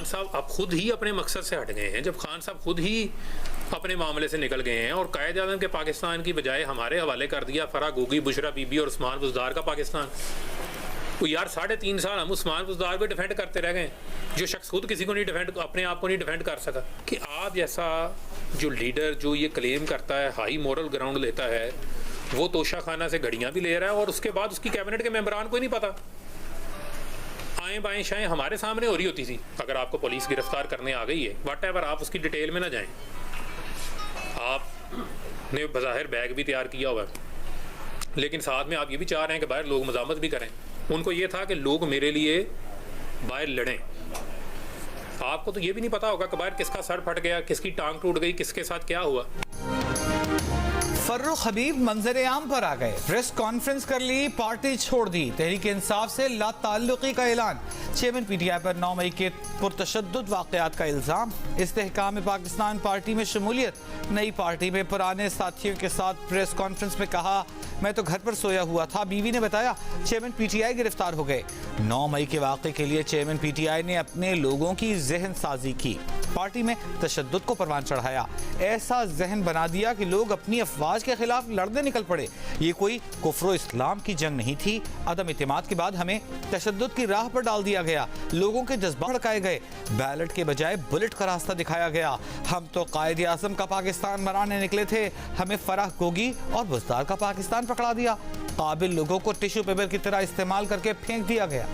साहब अब खुद ही अपने मकसद से हट गए हैं, जब खान साहब खुद ही अपने मामले से निकल गए हैं और कायद आज़म के पाकिस्तान की बजाय हमारे हवाले कर दिया फराह गोगी, बुशरा बीबी और उस्मान बुज़दार का पाकिस्तान। तो यार 3.5 साल हम उस्मान बुज़दार को डिफेंड करते रह गए, जो शख्स खुद किसी को नहीं डिफेंड, अपने आप को नहीं डिफेंड कर सका। कि आप जैसा जो लीडर जो ये क्लेम करता है, हाई मॉरल ग्राउंड लेता है, वो तोशा खाना से घड़ियाँ भी ले रहा है और उसके बाद उसकी कैबिनेट के मेंबरान को ही नहीं पता। आएँ बाएँ शाएँ हमारे सामने हो रही होती थी। अगर आपको पुलिस गिरफ्तार करने आ गई है व्हाटएवर, आप उसकी डिटेल में ना जाएं। आपने बज़ाहिर बैग भी तैयार किया हुआ है, लेकिन साथ में आप ये भी चाह रहे हैं कि बाहर लोग मज़ामत भी करें। उनको ये था कि लोग मेरे लिए बाहर लड़ें। आपको तो ये भी नहीं पता होगा कि बाहर किसका सर फट गया, किसकी टांग टूट गई, किसके साथ क्या हुआ। फर्रुख हबीब मंजर आम पर आ गए, प्रेस कॉन्फ्रेंस कर ली, पार्टी छोड़ दी, तहरीक इंसाफ से लाताल्लुकी का ऐलान। चेयरमैन पीटीआई पर 9 मई के पुरतशद्दुद वाक़यात का इल्ज़ाम। इस्तेहकाम पाकिस्तान पार्टी में शमूलियत, नई पार्टी में पुराने साथियों के साथ प्रेस कॉन्फ्रेंस में कहा, मैं तो घर पर सोया हुआ था, बीवी ने बताया। चेयरमैन पीटीआई गिरफ्तार हो गए। 9 मई के वाक़े के लिए चेयरमैन पीटीआई ने अपने लोगों की जहन साजी की, पार्टी में तशद्दुद को परवान चढ़ाया, ऐसा जहन बना दिया कि लोग अपनी अफवाज के खिलाफ लड़ने निकल पड़े। ये कोई कुफ्र इस्लाम की जंग नहीं थी। अदम इत्तेमाद के बाद हमें तशद्दुद की राह पर डाल दिया गया, लोगों के जज्बा भड़काए गए, बैलेट के बजाय बुलेट का रास्ता दिखाया गया। हम तो कायद आज़म का पाकिस्तान बनाने निकले थे, हमें फराह गोगी और बुज़दार का पाकिस्तान पकड़ा दिया। काबिल लोगों को टिश्यू पेपर की तरह इस्तेमाल करके फेंक दिया गया।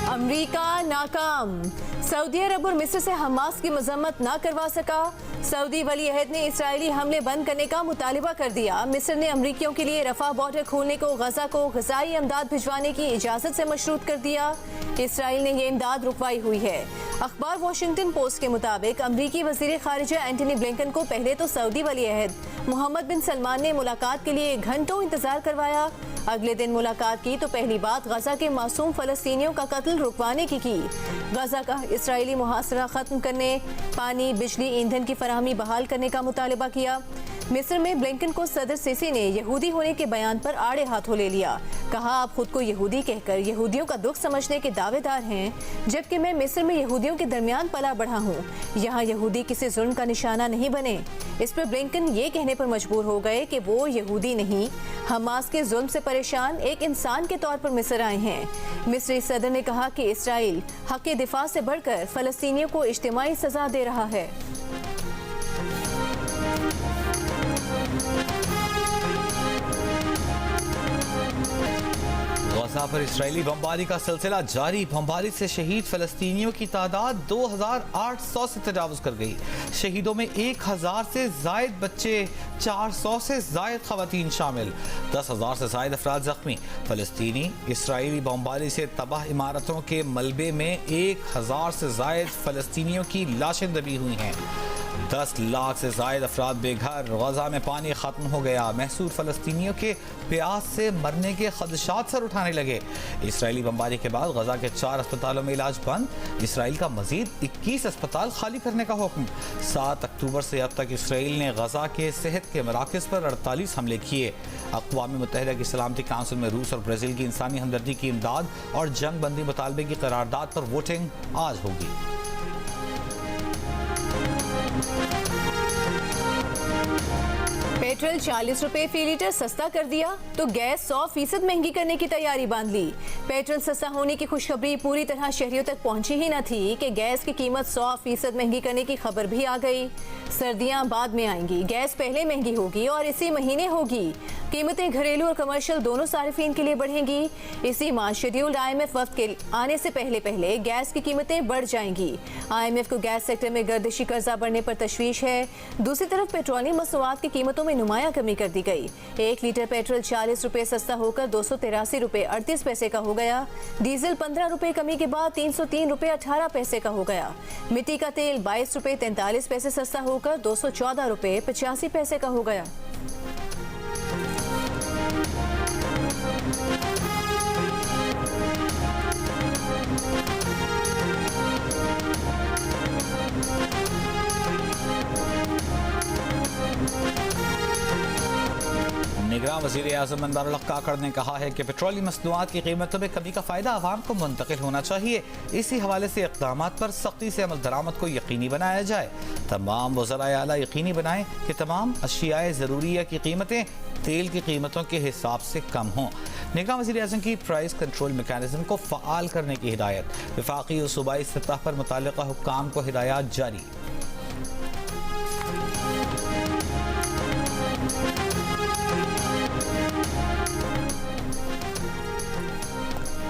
अमेरिका नाकाम, सऊदी अरब और मिस्र से हमास की मजम्मत ना करवा सका। सऊदी वली अहद ने इसराइली हमले बंद करने का मुतालिबा कर दिया। मिस्र ने अमरीकियों के लिए रफा बॉर्डर खोलने को गजा को ग़िज़ाई इमदाद भिजवाने की इजाज़त से मशरूत कर दिया। इसराइल ने ये इमदाद रुकवाई हुई है। अखबार वॉशिंगटन पोस्ट के मुताबिक अमरीकी वज़ीर ख़ारिजा एंटनी ब्लिंकन को पहले तो सऊदी वली अहद मोहम्मद बिन सलमान ने मुलाकात के लिए घंटों इंतजार करवाया। अगले दिन मुलाकात की तो पहली बात गजा के मासूम फ़लस्तीनियों का कत्ल रुकवाने की गजा का इसराइली मुहासरा ख़त्म करने, पानी, बिजली, ईंधन की फराहमी बहाल करने का मुतालिबा किया। मिस्र में ब्लिंकन को सदर सीसी ने यहूदी होने के बयान पर आड़े हाथों ले लिया। कहा, आप खुद को यहूदी कहकर यहूदियों का दुख समझने के दावेदार हैं, जबकि मैं मिस्र में यहूदियों के दरमियान पला बढ़ा हूँ। यहाँ यहूदी किसी जुल्म का निशाना नहीं बने। इस पर ब्लिंकन ये कहने पर मजबूर हो गए कि वो यहूदी नहीं, हमास के जुल्म से परेशान एक इंसान के तौर पर मिस्र आए हैं। मिस्री सदर ने कहा कि इसराइल हक़ दिफा से बढ़कर फ़लस्तीनियों को इज्तिमाई सजा दे रहा है। गजा पर इस्राएली बमबारी का सिलसिला जारी। बमबारी से शहीद फ़लस्तीनियों की तादाद 2800 से तजावुज़ कर गई। शहीदों में 1000 से जायद बच्चे, 400 से जायद ख़वातीन शामिल, 10,000 से जायद अफराद ज़ख्मी। फ़लस्तीनी इसराइली बमबारी से तबाह इमारतों के मलबे में 1000 से जायद फ़लस्तीनियों की लाशें दबी हुई हैं। 10 लाख से जायद अफराद बेघर। गजा में पानी ख़त्म हो गया। महसूर फ़लस्तीनियों के प्यास से मरने के खदशात सर उठाने लगे। इसराइली बमबारी के बाद गजा के 4 अस्पतालों में इलाज बंद। इसराइल का मजीद 21 अस्पताल खाली करने का हुक्म। 7 अक्टूबर से अब तक इसराइल ने गजा के सेहत के मराकज़ पर 48 हमले किए। अक़वाम मुत्तहिदा की सलामती काउंसिल में रूस और ब्राज़ील की इंसानी हमदर्दी की इमदाद और जंग बंदी मुतालबे की करारदाद पर वोटिंग आज होगी। पेट्रोल 40 रुपए फी लीटर सस्ता कर दिया तो गैस 100% महंगी करने की तैयारी बांध ली। पेट्रोल सस्ता होने की खुशखबरी पूरी तरह शहरियों तक पहुंची ही न थी कि गैस की कीमत 100% महंगी करने की खबर भी आ गई। सर्दियां बाद में आएंगी, गैस पहले महंगी होगी और इसी महीने होगी। कीमतें घरेलू और कमर्शियल दोनों सारिफीन के लिए बढ़ेंगी। इसी माह शेड्यूल्ड IMF वक्त के आने से पहले गैस की कीमतें बढ़ जाएंगी। IMF को गैस सेक्टर में गर्दिशी कर्जा बढ़ने पर तशवीश है। दूसरी तरफ पेट्रोलियम मसनूआत की कीमतों में नुमाया कमी कर दी गई। 1 लीटर पेट्रोल 40 रुपए सस्ता होकर 283 रुपए 38 पैसे का हो गया। डीजल 15 रुपए कमी के बाद 303 रुपए 18 पैसे का हो गया। मिट्टी का तेल 22 रुपए 43 पैसे सस्ता होकर 214 रुपए 85 पैसे का हो गया। निगरान वज़ीर आज़म अनवर उल काकड़ ने कहा है कि पेट्रोलियम मसनूआत की कीमतों में कमी का फ़ायदा आवाम को मुंतकिल होना चाहिए। इसी हवाले से इक़दाम पर सख्ती से अमल दरामद को यकीनी बनाया जाए। तमाम वज़राए आला यकीनी बनाएं कि तमाम अशियाए ज़रूरिया की कीमतें तेल की कीमतों के हिसाब से कम हों। निगरान वज़ीर आज़म की प्राइस कंट्रोल मेकानिज़म को फ़आल करने की हिदायत। वफाकी और सूबाई सतह पर मुताल्लिक़ा हुक्काम को हिदायत जारी।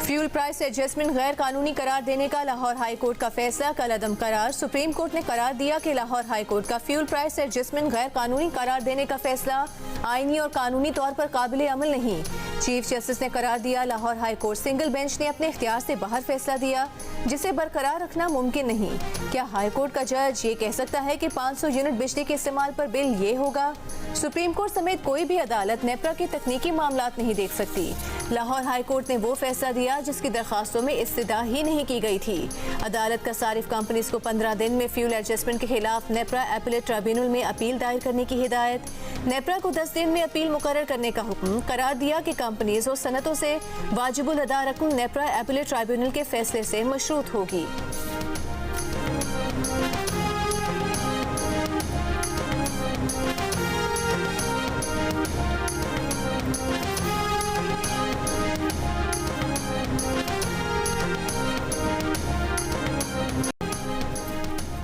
फ्यूल प्राइस एडजस्टमेंट गैर कानूनी करार देने का लाहौर हाई कोर्ट का फैसला कल अदम करार। सुप्रीम कोर्ट ने करार दिया कि लाहौर हाई कोर्ट का फ्यूल प्राइस एडजस्टमेंट गैर कानूनी करार देने का फैसला आईनी और कानूनी तौर पर काबिल अमल नहीं। चीफ जस्टिस ने करार दिया Lahore high court single bench ने अपने इख्तियार से बाहर फैसला दिया जिसे बरकरार रखना मुमकिन नहीं। क्या हाई कोर्ट का जज ये कह सकता है कि 500 यूनिट बिजली के इस्तेमाल पर बिल ये होगा? सुप्रीम कोर्ट समेत कोई भी अदालत नेपरा के तकनीकी मामलात नहीं देख सकती। लाहौर हाई कोर्ट ने वो फैसला दिया जिसकी दरखास्तों में इस्तदा ही नहीं की गई थी। अदालत का सारिफ कंपनीज को 15 दिन में फ्यूल एडजस्टमेंट के खिलाफ नेपरा एपीलेट ट्रिब्यूनल में अपील दायर करने की हिदायत। नेपरा को 10 दिन में अपील मुकर्रर करने का हुक्म। करार दिया कि कंपनीज और सनतों से वाजिबुल अदा रकम नेपरा एपीलेट ट्रिब्यूनल के फैसले से मशरूत होगी।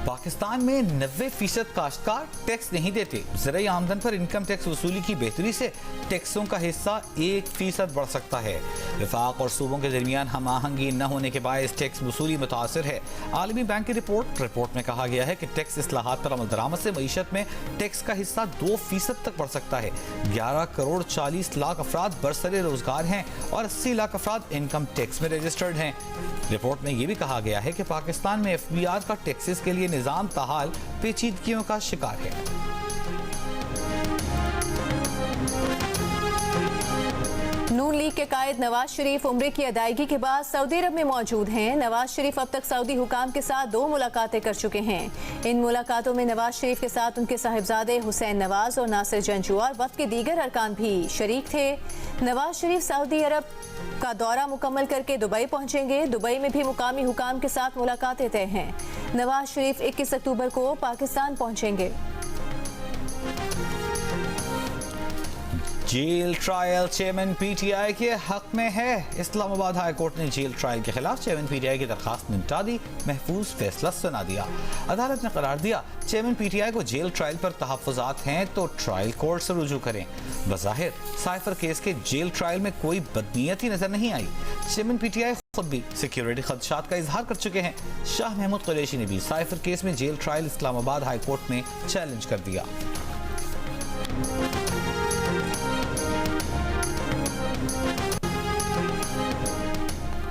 पाकिस्तान में 90% काश्तकार टैक्स नहीं देते। ज़राई आमदन पर इनकम टैक्स वसूली की बेहतरी से टैक्सों का हिस्सा 1% बढ़ सकता है। वफाक और सूबों के दरमियान हम आहंगी न होने के बायस टैक्स वसूली मुतासर है। आलमी बैंक की रिपोर्ट में कहा गया है कि टैक्स इस्लाहात पर अमल दरामद से मईशत में टैक्स का हिस्सा 2% तक बढ़ सकता है। 11 करोड़ 40 लाख अफराद बरसरे रोजगार हैं और 80 लाख अफराद इनकम टैक्स में रजिस्टर्ड हैं। रिपोर्ट में यह भी कहा गया है कि पाकिस्तान में FBR का टैक्सेस के लिए निज़ाम ताहाल पेचीदगियों का शिकार है। नून लीग के कायद नवाज शरीफ उम्रे की अदायगी के बाद सऊदी अरब में मौजूद हैं। नवाज शरीफ अब तक सऊदी हुकाम के साथ 2 मुलाकातें कर चुके हैं। इन मुलाकातों में नवाज शरीफ के साथ उनके साहिबजादे हुसैन नवाज और नासिर जंजू और वक्त के दीगर अरकान भी शरीक थे। नवाज शरीफ सऊदी अरब का दौरा मुकम्मल करके दुबई पहुंचेंगे। दुबई में भी मुकामी हुकाम के साथ मुलाकातें तय हैं। नवाज शरीफ 21 अक्टूबर को पाकिस्तान पहुंचेंगे। जेल ट्रायल चेयरमैन PTI के हक में है। इस्लामाबाद हाई कोर्ट ने जेल ट्रायल के खिलाफ चेयरमैन PTI की दरखास्त निपटा दी। महफूज फैसला सुना दिया। अदालत ने करार दिया चेयरमैन PTI को जेल ट्रायल पर तहफ़्फ़ुज़ात हैं तो ट्रायल कोर्ट से रुजू करें। बज़ाहिर साइफर केस के जेल ट्रायल में कोई बदनीयती नजर नहीं आई। चेयरमैन PTI खुद भी सिक्योरिटी खदशात का इजहार कर चुके हैं। शाह महमूद कुरैशी ने भी साइफर केस में jail trial Islamabad high court में चैलेंज कर दिया।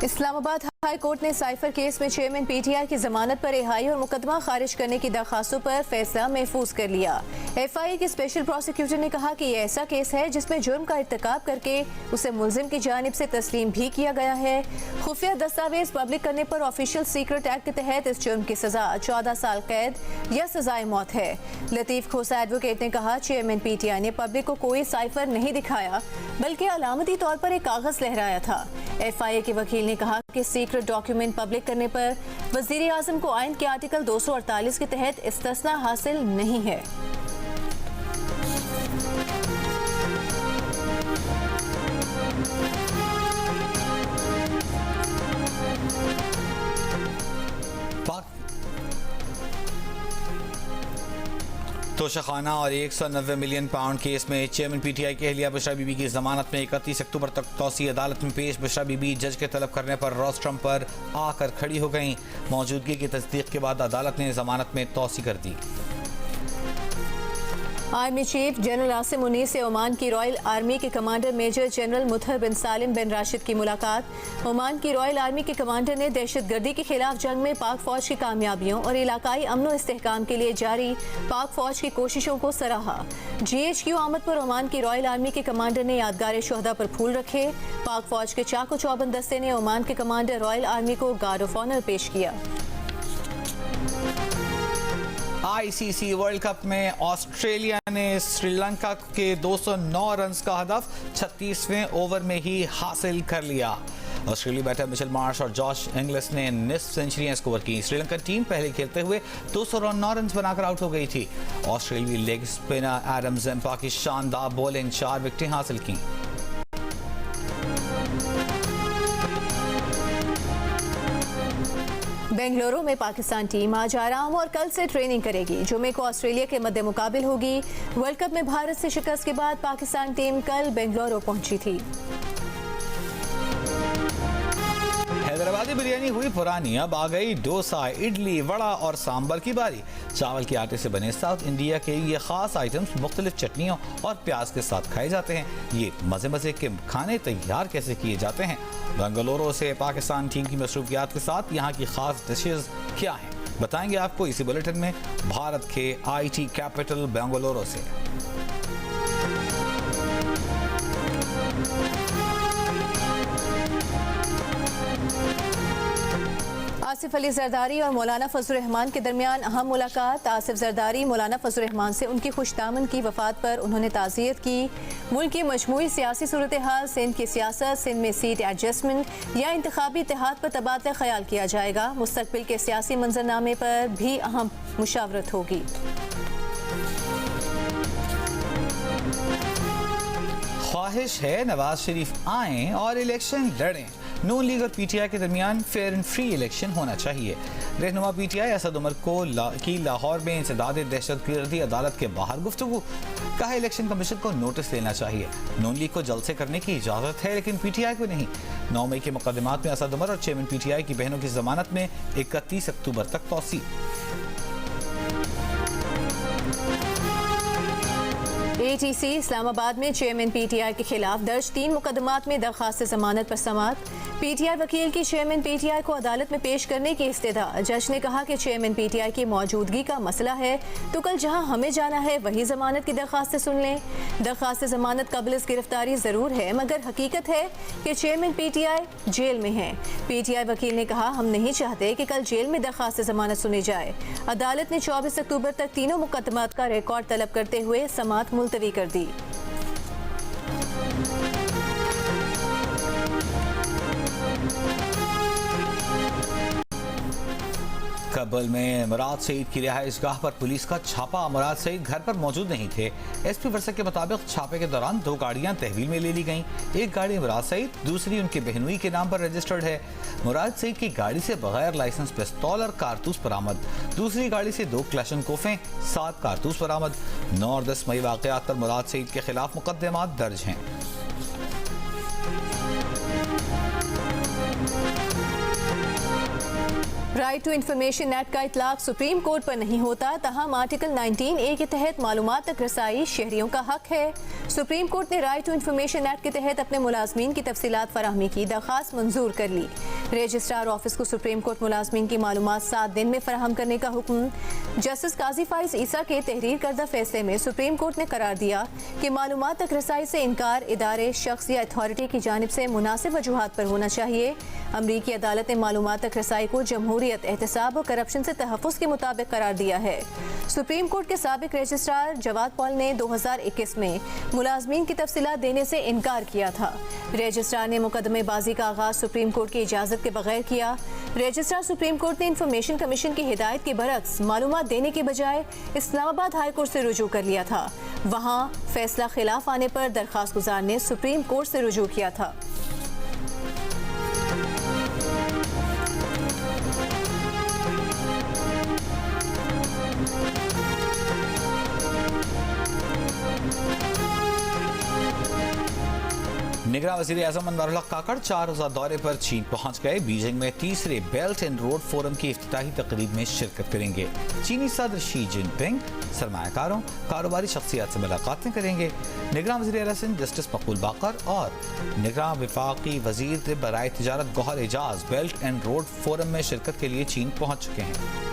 इस्लामाबाद हाई कोर्ट ने साइफर केस में चेयरमैन PTI की जमानत पर रिहाई और मुकदमा खारिज करने की दरखास्तों पर फैसला महफूज कर लिया। FIA के स्पेशल प्रोसिक्यूटर ने कहा कि यह ऐसा केस है जिसमें जुर्म का इर्तिकाब करके उसे मुलजिम की जानिब से तस्लीम भी किया गया है। खुफिया दस्तावेज पब्लिक करने पर ऑफिशियल सीक्रेट एक्ट के तहत इस जुर्म की सजा 14 साल कैद या सजाए मौत है। लतीफ खोसा एडवोकेट ने कहा चेयरमैन PTI ने पब्लिक को कोई साइफर नहीं दिखाया बल्कि अलामती तौर पर एक कागज लहराया था। FIA के वकील ने कहा कि सीक्रेट डॉक्यूमेंट पब्लिक करने पर वजीर आजम को आइन के आर्टिकल 248 के तहत इस्तिस्ना हासिल नहीं है। तोशाखाना और 190 मिलियन पाउंड केस में चेयरमैन PTI की अहलिया बुशरा बीबी की जमानत में 31 अक्टूबर तक तौसी अदालत में पेश। बुशरा बीबी जज के तलब करने पर रोस्ट्रम पर आकर खड़ी हो गईं। मौजूदगी की तस्दीक के बाद अदालत ने जमानत में तौसी कर दी। Army chief general Asim Munir से ओमान की रॉयल आर्मी के commander major general Mutahar bin Salim bin Rashid की मुलाकात। ओमान की रॉयल आर्मी के कमांडर ने दहशतगर्दी के खिलाफ जंग में पाक फौज की कामयाबियों और इलाकाई अमन इस्तेहकाम के लिए जारी पाक फौज की कोशिशों को सराहा। GHQ आमद पर ओमान की रॉयल आर्मी के कमांडर ने यादगार शोहदा पर फूल रखे। पाक फौज के चाको चौबंद दस्ते ने ओमान के कमांडर रॉयल आर्मी को गार्ड ऑफ ऑनर पेश किया। आईसीसी वर्ल्ड कप में ऑस्ट्रेलिया ने श्रीलंका के 209 रन का हदफ 36वें ओवर में ही हासिल कर लिया। ऑस्ट्रेलिया बैटर मिचेल मार्श और जॉश इंग्लिस ने निस्फ सेंचुरियां स्कोर की। श्रीलंकन टीम पहले खेलते हुए 209 रन बनाकर आउट हो गई थी। ऑस्ट्रेलियाई लेग स्पिनर एडम ज़िम्पा की शानदार बॉलिंग 4 विकेटें हासिल की। बेंगलुरु में पाकिस्तान टीम आज आराम और कल से ट्रेनिंग करेगी। जुमे को ऑस्ट्रेलिया के मद्दे मुकाबिल होगी। वर्ल्ड कप में भारत से शिकस्त के बाद पाकिस्तान टीम कल बेंगलुरु पहुंची थी। हैदराबादी बिरयानी हुई पुरानी, अब आ गई डोसा, इडली, वड़ा और सांबर की बारी। चावल के आटे से बने साउथ इंडिया के ये खास आइटम्स मुख्तलिफ चटनियों और प्याज के साथ खाए जाते हैं। ये मजे मजे के खाने तैयार कैसे किए जाते हैं? बेंगलुरु से पाकिस्तान टीम की मसरूफियात के साथ यहाँ की खास डिशेज क्या हैं, बताएंगे आपको इसी बुलेटिन में भारत के IT कैपिटल बेंगलुरु से। आसिफ अली जरदारी और मौलाना फजल रहमान के दरमियान अहम मुलाकात। आसिफ जरदारी मौलाना फजल रहमान से उनकी खुशदामद की वफात पर उन्होंने ताज़ियत की। मुल्क की मजमूई सियासी सूरत हाल, सिंध की सियासत, सिंध में सीट एडजस्टमेंट या इंतखाबी इत्तेहाद पर तबादला ख्याल किया जाएगा। मुस्तकबिल के सियासी मंजरनामे पर भी अहम मुशावरत होगी। ख्वाहिश है नवाज शरीफ आएं और इलेक्शन लड़ें। नून लीग और PTI के दरमियान फेयर एंड फ्री इलेक्शन होना चाहिए। रहनुमा PTI असद उमर को की लाहौर में इंसदाद दहशतगर्दी अदालत के बाहर गुफ्तगू। कहा इलेक्शन कमीशन को नोटिस लेना चाहिए। नून लीग को जल्द से करने की इजाज़त है लेकिन PTI को नहीं। 9 मई के मुकदमात में असद उमर और चेयरमैन PTI की बहनों की जमानत में 31 अक्टूबर तक तौसी। ATC इस्लामाबाद में चेयरमैन PTI के खिलाफ दर्ज 3 मुकदमात में दरख्वास्त जमानत पर समाअत। PTI वकील की चेयरमैन PTI को अदालत में पेश करने की इस्तेदा। जज ने कहा कि चेयरमैन PTI की मौजूदगी का मसला है तो कल जहां हमें जाना है वही जमानत की दरख्वास्त सुन लें। दरख्वास्त जमानत कबल गिरफ्तारी जरूर है मगर हकीकत है कि चेयरमैन PTI जेल में है। PTI वकील ने कहा हम नहीं चाहते कि कल जेल में दरख्वास्त जमानत सुनी जाए। अदालत ने 24 अक्टूबर तक तीनों मुकदमात का रिकॉर्ड तलब करते हुए समाअत मुलतवी कर दी। काबुल में मुराद सईद की रिहाइशगाह पर पुलिस का छापा। मुराद सईद घर पर मौजूद नहीं थे। SP वर्षा के मुताबिक छापे के दौरान 2 गाड़ियां तहवील में ले ली गईं। एक गाड़ी मुराद सईद, दूसरी उनके बहनोई के नाम पर रजिस्टर्ड है। मुराद सईद की गाड़ी से बगैर लाइसेंस पिस्तौल और कारतूस बरामद। दूसरी गाड़ी से 2 क्लैशनकोफें, 7 कारतूस बरामद। 9 और 10 मई वाकयात पर मुराद सईद के खिलाफ मुकदमात दर्ज हैं। राइट टू इंफॉर्मेशन एक्ट का इतलाक सुप्रीम कोर्ट पर नहीं होता, तहम आर्टिकल 19A के तहत मालूमात तक रसाई शहरियों का हक है। सुप्रीम कोर्ट ने राइट टू इंफॉर्मेशन एक्ट के तहत अपने मुलाजमीन की तफसीलात फराहमी की दरख्वास्त मंजूर कर ली। रजिस्ट्रार ऑफिस को सुप्रीम कोर्ट मुलाजमीन की मालूमात 7 दिन में फराहम करने का हुक्म। जस्टिस काजी फाइज ईसा के तहरीर करदा फैसले में सुप्रीम कोर्ट ने करार दिया कि मालूमात तक रसाई से इनकार इदारे, शख्स या अथॉरिटी की जानिब से मुनासिब वजूहात पर होना चाहिए। अमरीकी अदालत ने मालूमात तक रसाई को जमहूरियत, एहतसाब और करप्शन से तहफ़्फ़ुज़ के मुताबिक करार दिया है। सुप्रीम कोर्ट के साबिक रजिस्ट्रार जवाद पॉल ने 2021 में मुलाजमीन की तफसीलात देने से इनकार किया था। रजिस्ट्रार ने मुकदमेबाजी का आगाज सुप्रीम कोर्ट की इजाज़त के बगैर किया। रजिस्ट्रार सुप्रीम कोर्ट ने इंफॉर्मेशन कमीशन की हिदायत के बरक्स मालूमात देने के बजाय इस्लामाबाद हाई कोर्ट से रुजू कर लिया था। वहाँ फैसला खिलाफ आने पर दरख्वास्त गुजार ने सुप्रीम कोर्ट से रुजू किया था। निगरान वज़ीर आज़म अनवारुल हक काकड़ 4 रोज़ा दौरे पर चीन पहुंच गए। बीजिंग में तीसरे बेल्ट एंड रोड फोरम की इफ्तिताही तकरीब में शिरकत करेंगे। चीनी सदर शी जिनपिंग सरमायाकारों, कारोबारी शख्सियात से मुलाकातें करेंगे। निगरान वज़ीर आला सिंध जस्टिस मकबूल बाकर और निगरान वफाकी वज़ीर बराए तिजारत Gohar Ejaz belt and road forum में शिरकत के लिए चीन पहुँच चुके हैं।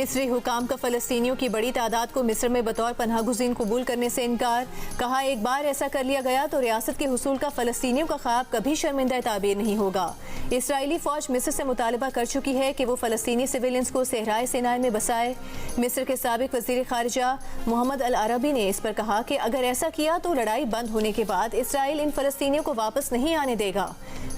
मिस्री हुकाम का फ़लस्तीनियों की बड़ी तादाद को मिस्र में बतौर पनाहगुज़ीन कबूल करने से इनकार। कहा, एक बार ऐसा कर लिया गया तो रियासत के हुसूल का फ़लस्तीनियों का ख्वाब कभी शर्मिंदा ताबीर नहीं होगा। इसराइली फ़ौज मिस्र से मुतालबा कर चुकी है कि वो फ़लस्तीनी सिविलियंस को सहराए सिनाई में बसाए। मिस्र के साबिक वज़ीर ख़ारिजा मोहम्मद अल अरबी ने इस पर कहा कि अगर ऐसा किया तो लड़ाई बंद होने के बाद इसराइल इन फ़लस्तीनियों को वापस नहीं आने देगा।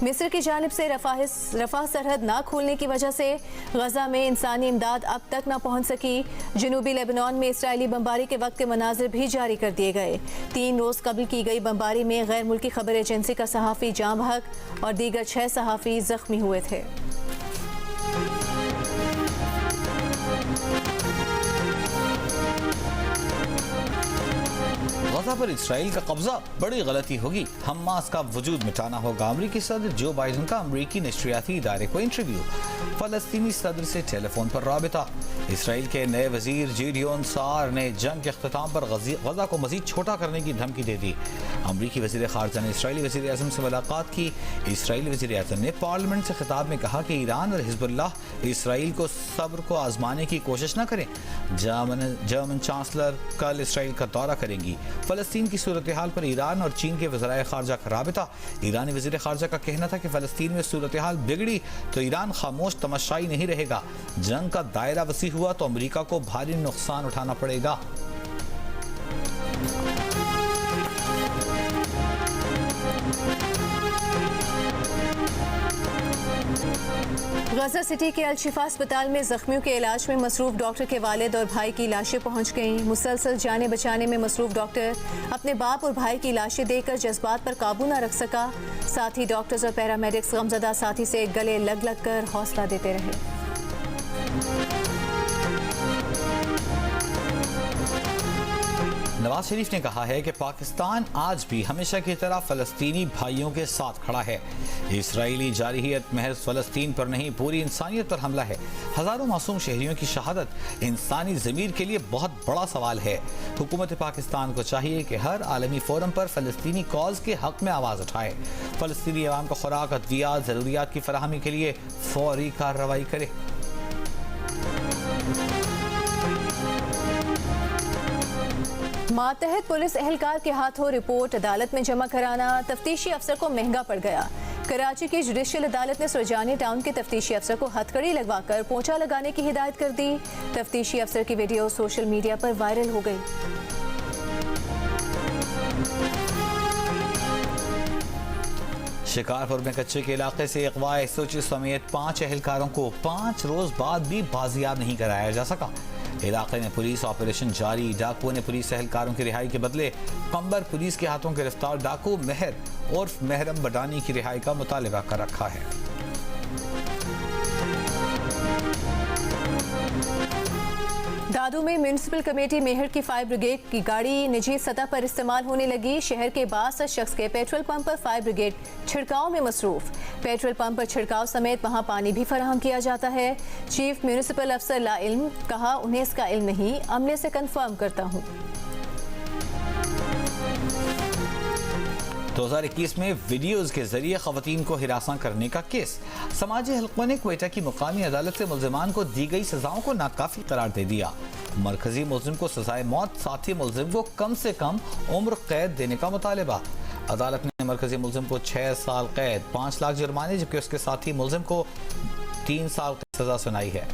मिस्र की जानिब से रफ़ा सरहद ना खोलने की वजह से गजा में इंसानी इमदाद अब तक ना पहुंच सकी। जनूबी लेबनान में इसराइली बमबारी के वक्त के मनाजिर भी जारी कर दिए गए। 3 रोज़ कबल की गई बमबारी में गैर मुल्की खबर एजेंसी का सहाफ़ी जाँ बहक और दीगर 6 सहाफ़ी जख्मी हुए थे। गजा पर इसराइल का कब्जा बड़ी गलती होगी, हमास का वजूद मिटाना होगा। अमरीकी सदर जो बाइडन का अमरीकी नशरियाती इदारे को इंटरव्यू। फलस्तीनी सदर से टेलीफोन पर राबिता। इसराइल के नए वजीर जिडियोन सार ने जंग के अख्ताम पर गजा को मजीद छोटा करने की धमकी दे दी। अमरीकी वजीर खारजा ने इसराइली वजीर आज़म से मुलाकात की। इसराइली वजीर आज़म ने पार्लियामेंट से खिताब में कहा कि ईरान और हिजबुल्लाह इसराइल को सब्र को आजमाने की कोशिश न करें। जर्मन चांसलर कल इसराइल का दौरा करेंगी। फलस्तीन की सूरत हाल पर ईरान और चीन के वज़राए खारजा का राबिता। ईरानी वज़ीर खारजा का कहना था कि फलस्तीन में सूरत हाल बिगड़ी तो ईरान खामोश तमाशाई नहीं रहेगा। जंग का दायरा वसी हुआ तो अमेरिका को भारी नुकसान उठाना पड़ेगा। गजा सिटी के अल शिफा अस्पताल में जख्मियों के इलाज में मसरूफ डॉक्टर के वालिद और भाई की लाशें पहुंच गईं। मुसलसल जाने बचाने में मसरूफ डॉक्टर अपने बाप और भाई की लाशें देखकर जज्बात पर काबू न रख सका। साथ ही डॉक्टर्स और पैरामेडिक्स गमजदा साथी से गले लग लग कर हौसला देते रहे। नवाज शरीफ ने कहा है कि पाकिस्तान आज भी हमेशा की तरह फलस्तीनी भाइयों के साथ खड़ा है। इसराइली जारहियत महज फलस्तीन पर नहीं पूरी इंसानियत पर हमला है। हज़ारों मासूम शहरियों की शहादत इंसानी ज़मीर के लिए बहुत बड़ा सवाल है। हुकूमत पाकिस्तान को चाहिए कि हर आलमी फोरम पर फलस्तीनी कॉज के हक में आवाज़ उठाए। फलस्तीनी अवाम को खुराक, अद्वियात, ज़रूरियात की फराहमी के लिए फौरी कार्रवाई करे। मातहत पुलिस एहलकार के हाथों रिपोर्ट अदालत में जमा कराना तफ्तीशी अफसर को महंगा पड़ गया। कराची की जुडिशल अदालत ने सुरजानी टाउन के तफ्तीशी अफसर को हथकड़ी लगवाकर पोंछा लगाने की हिदायत कर दी। तफ्तीशी अफसर की वीडियो सोशल मीडिया पर वायरल हो गई। शिकारपुर में कच्चे के इलाके से अगवा एसओजी समेत 5 एहलकारों को 5 रोज बाद भी बाजियाब नहीं कराया जा सका। इलाके में पुलिस ऑपरेशन जारी। डाकुओं ने पुलिस एहलकारों की रिहाई के बदले कंबर पुलिस के हाथों गिरफ्तार डाकू मेहर और महरम बडानी की रिहाई का मुतालबा कर रखा है। दादू में म्यूनिसिपल कमेटी मेहर की फायर ब्रिगेड की गाड़ी निजी सतह पर इस्तेमाल होने लगी। शहर के 62 शख्स के पेट्रोल पंप पर फायर ब्रिगेड छिड़काव में मसरूफ। पेट्रोल पंप पर छिड़काव समेत वहां पानी भी फराहम किया जाता है। चीफ म्यूनिसिपल अफसर ला इल्म, कहा उन्हें इसका इल्म नहीं, अमले से कंफर्म करता हूं। 2021 में वीडियोज के जरिए खवातीन को हिरासा करने का केस। समाजी हलकों ने क्वेटा की मुकामी अदालत से मुल्जिमान को दी गई सजाओं को नाकाफी करार दे दिया। मरकजी मुल्जिम को सजाए मौत, साथी मुल्जिम को कम से कम उम्र कैद देने का मुतालबा। अदालत ने मरकजी मुल्जिम को 6 साल कैद, 5 लाख जुर्माने, जबकि उसके साथी मुल्जिम को 3 साल की सजा सुनाई है।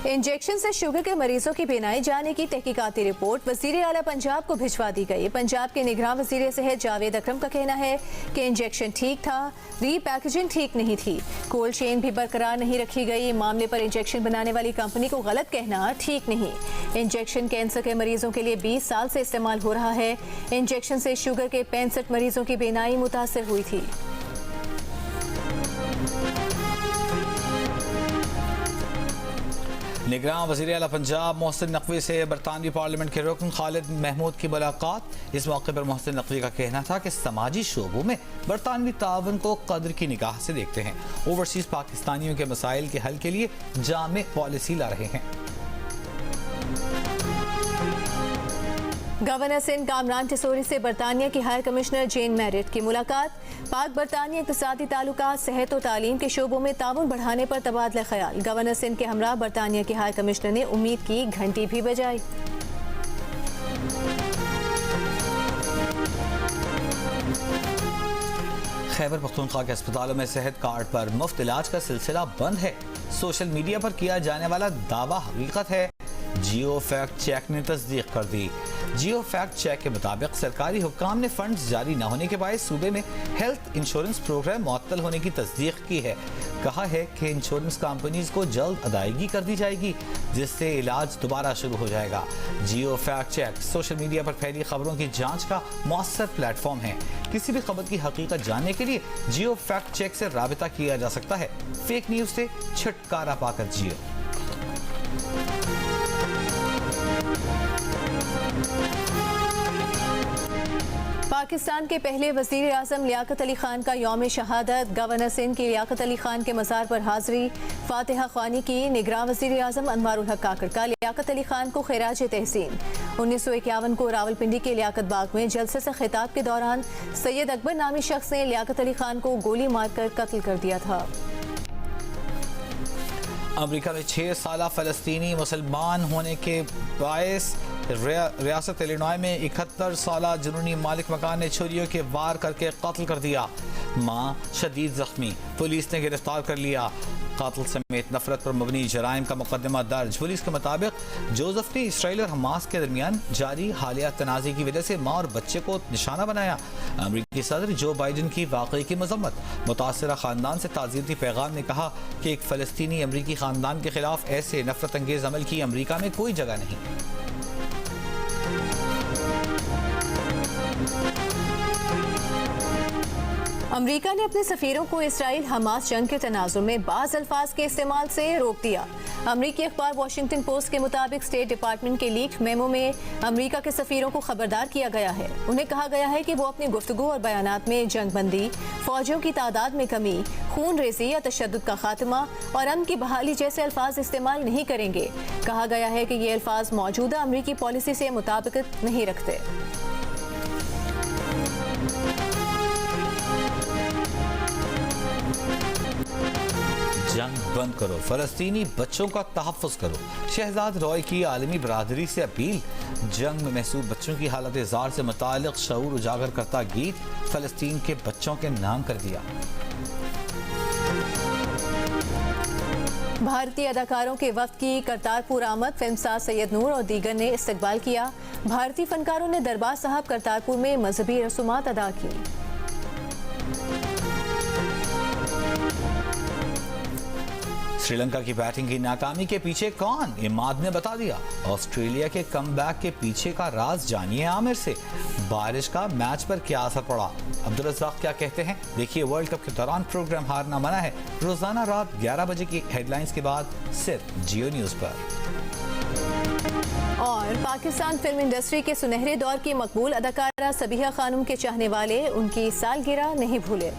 इंजेक्शन से शुगर के मरीजों की बेनाई जाने की तहकीकाती रिपोर्ट वज़ीर आला पंजाब को भिजवा दी गई। पंजाब के निगरान वज़ीर सेहत जावेद अकरम का कहना है कि इंजेक्शन ठीक था, रीपैकेजिंग ठीक नहीं थी, कोल्ड चेन भी बरकरार नहीं रखी गई। मामले पर इंजेक्शन बनाने वाली कंपनी को गलत कहना ठीक नहीं। इंजेक्शन कैंसर के मरीजों के लिए 20 साल से इस्तेमाल हो रहा है। इंजेक्शन से शुगर के 65 मरीजों की बेनाई मुतासर हुई थी। निगरान वज़ीर आला पंजाब मोहसिन नकवी से बरतानवी पार्लियामेंट के रुकन खालिद महमूद की मुलाकात। इस मौके पर मोहसिन नकवी का कहना था कि समाजी शोबों में बरतानवी तावन को कदर की निगाह से देखते हैं। ओवरसीज पाकिस्तानियों के मसाइल के हल के लिए जामे पॉलिसी ला रहे हैं। गवर्नर सिंध कामरान टिसोरी से बरतानिया की हाई कमिश्नर जेन मैरिट की मुलाकात। पाक बरतानिया इक़्तिसादी ताल्लुकात, सेहत और तालीम के शोबों में ताउन बढ़ाने पर तबादला ख्याल। गवर्नर सिंध के हमरा बरतानिया की हाई कमिश्नर ने उम्मीद की घंटी भी बजाई। खैबर पख्तूनख्वा के अस्पतालों में सेहत कार्ड पर मुफ्त इलाज का सिलसिला बंद है। सोशल मीडिया पर किया जाने वाला दावा हकीकत है। जियो फैक्ट चेक ने तस्दीक कर दी। जियो फैक्ट चेक के मुताबिक सरकारी हुक्काम ने फंड्स जारी न होने के बायस सूबे में हेल्थ इंश्योरेंस प्रोग्राम मुअत्तल होने की तस्दीक की है। कहा है कि इंश्योरेंस कंपनीज को जल्द अदायगी कर दी जाएगी, जिससे इलाज दोबारा शुरू हो जाएगा। जियो फैक्ट चेक सोशल मीडिया पर फैली खबरों की जांच का मौसर प्लेटफॉर्म है। किसी भी खबर की हकीकत जानने के लिए जियो फैक्ट चेक से राबिता किया जा सकता है। फेक न्यूज से छुटकारा पाकर जियो। पाकिस्तान के पहले वज़ीर आज़म लियाकत अली खान का यौम शहादत। गवर्नर सिंध की लियाकत अली खान के मज़ार पर हाज़री। फातिहा ख्वानी की। निगरान वज़ीर आज़म अनवारुल हक काकड़ का लियाकत अली खान को खिराज तहसीन। 1951 को रावलपिंडी के लियाकत बाग में जलसे से खिताब के दौरान सैयद अकबर नामी शख्स ने लियाकत अली खान को गोली मारकर कत्ल कर दिया था। अमेरिका में 6 साल फ़लस्तीनी मुसलमान होने के बायस रियासत इलिनॉय में 71 साल जुनूनी मालिक मकान ने छुरियों के वार करके कत्ल कर दिया। मां शदीद जख्मी, पुलिस ने गिरफ्तार कर लिया। कातिल समेत नफरत पर मबनी जराइम का मुकदमा दर्ज। पुलिस के मुताबिक जोसेफ ने इसराइल और हमास के दरमियान जारी हालिया तनाज़े की वजह से मां और बच्चे को निशाना बनाया। अमरीकी सदर जो बाइडन की वाक़ई की मजम्मत। मुतासरा खानदान से ताज़ियती पैगाम ने कहा कि एक फ़लस्तीनी अमरीकी खानदान के खिलाफ ऐसे नफरत अंगेज अमल की अमरीका में कोई जगह नहीं। अमेरिका ने अपने सफीरों को इसराइल हमास जंग के तनाजुर में बाज़ अल्फाज के इस्तेमाल से रोक दिया। अमरीकी अखबार वाशिंगटन पोस्ट के मुताबिक स्टेट डिपार्टमेंट के लीक मेमो में अमेरिका के सफीरों को खबरदार किया गया है। उन्हें कहा गया है कि वो अपनी गुफ्तगू और बयानात में जंगबंदी, फौजियों की तादाद में कमी, खून रेजी या तशद्दुद का खात्मा और अमन की बहाली जैसे अल्फाज इस्तेमाल नहीं करेंगे। कहा गया है कि ये अल्फाज मौजूदा अमरीकी पॉलिसी से मुताबिकत नहीं रखते। जंग बंद करो, फलस्तीनी बच्चों का तहफ़्फ़ुज़ करो। शहजाद रॉय की आलमी बरादरी से अपील। जंग में महसूब बच्चों की हालत ज़ार से मुताल्लिक़ शऊर उजागर करता गीत फलस्तीन के बच्चों के नाम कर दिया। भारतीय अदाकारों के वफ्द की करतारपुर आमद। फिल्मसाज सैयद नूर और दीगर ने इस्तकबाल किया। भारतीय फनकारों ने दरबार साहब करतारपुर में मजहबी रसूमात अदा की। श्रीलंका की बैटिंग की नाकामी के पीछे कौन? इमाद ने बता दिया। ऑस्ट्रेलिया के कमबैक के पीछे का राज जानिए आमिर से। बारिश का मैच पर क्या असर पड़ा? अब्दुल रज़्ज़ाक क्या कहते हैं? देखिए वर्ल्ड कप के दौरान प्रोग्राम हारना मना है। रोजाना रात 11 बजे की हेडलाइंस के बाद सिर्फ जियो न्यूज़ पर। और पाकिस्तान फिल्म इंडस्ट्री के सुनहरे दौर की मकबूल अदाकारा सबीहा खानम के चाहने वाले उनकी सालगिरह नहीं भूले।